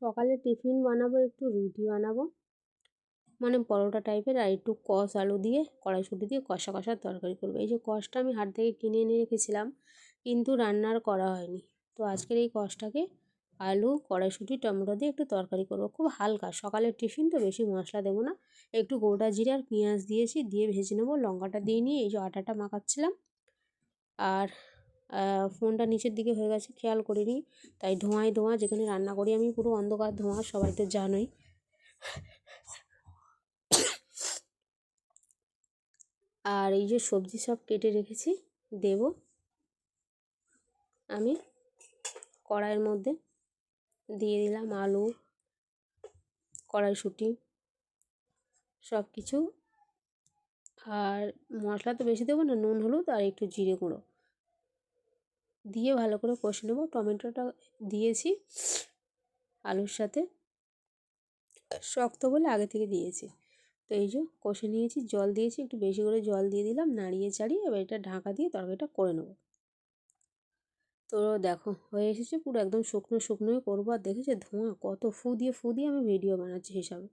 সকালে টিফিন বানাবো, একটু রুটি বানাবো, মানে পরোটা টাইপের, আর একটু কষ আলু দিয়ে কড়াইশুঁটি দিয়ে কষা কষা তরকারি করবো। এই যে কষটা আমি হাট থেকে কিনে এনে রেখেছিলাম, কিন্তু রান্নার করা হয়নি। তো আজকের এই কষটাকে আলু, কড়াইশুঁটি, টমেটো দিয়ে একটু তরকারি করবো, খুব হালকা। সকালের টিফিন তো, বেশি মশলা দেবো না। একটু গোটা জিরে আর পেঁয়াজ দিয়েছি, দিয়ে ভেজে নেবো। লঙ্কাটা দিয়ে নিয়ে এই যে আটাটা মাখাচ্ছিলাম, আর ফোনটা নিচের দিকে হয়ে গেছে, খেয়াল করিনি। তাই ধোঁয়ায় ধোঁয়া, যেখানে রান্না করি আমি পুরো অন্ধকার ধোঁয়া, সবাই তো জানোই। আর এই যে সবজি সব কেটে রেখেছি, দেব আমি কড়াইয়ের মধ্যে। দিয়ে দিলাম আলু, কড়াইশুঁটি, সব কিছু। আর মশলা তো বেশি দেবো না, নুন, হলুদ আর একটু জিরে গুঁড়ো দিয়ে ভালো করে কষে নেবো। টমেটোটা দিয়েছি আলুর সাথে, শক্ত বলে আগে থেকে দিয়েছি। তো এই যে কষে নিয়েছি, জল দিয়েছি, একটু বেশি করে জল দিয়ে দিলাম, নাড়িয়ে চাড়িয়ে এবার এটা ঢাকা দিয়ে তরকারিটা করে নেবো। তো দেখো হয়ে এসেছে, পুরো একদম শুকনো শুকনোই করবো। আর দেখেছে ধোঁয়া কত, ফু দিয়ে আমি ভিডিও বানাচ্ছি হিসাবে।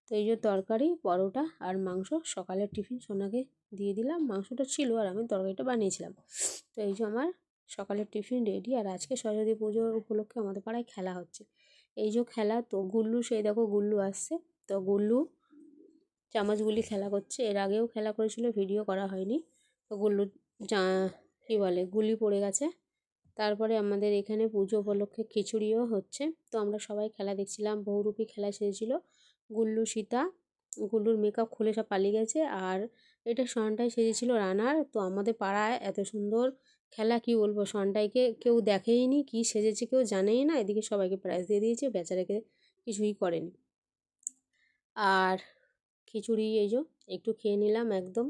তো এই যে তরকারি, পরোটা আর মাংস, সকালের টিফিন সোনাকে দিয়ে দিলাম। মাংসটা ছিল আর আমি তরকারিটা বানিয়েছিলাম। তো এই যে আমার সকালের টিফিন রেডি। আর আজকে সরস্বতী পুজোর উপলক্ষে আমাদের পাড়ায় খেলা হচ্ছে। এই যে খেলা, তো গুল্লু, সেই দেখো গুল্লু আসছে। তো গুল্লু চামচগুলি খেলা করছে, এর আগেও খেলা করেছিল, ভিডিও করা হয়নি। তো গুল্লু কী বলে, গুলি পড়ে গেছে। তারপরে আমাদের এখানে পুজো উপলক্ষে খিচুড়িও হচ্ছে। তো আমরা সবাই খেলা দেখছিলাম। বহুরূপী খেলা সেজেছিল। গুল্লু সীতা, গুল্লুর মেকআপ খুলে সব পালিয়ে গেছে। আর এটা সনটাই সেজেছিল রানার। তো আমাদের পাড়ায় এত সুন্দর খেলা, কি বলবো, সনটাইকে কেউ দেখেইনি, কি সেজেছে কেউ জানেই না। এদিকে সবাইকে প্রাইজ দিয়ে দিয়েছে, বেচারাকে কিছুই করেনি। আর খিচুড়ি এই যে একটু খেয়ে নিলাম একদম।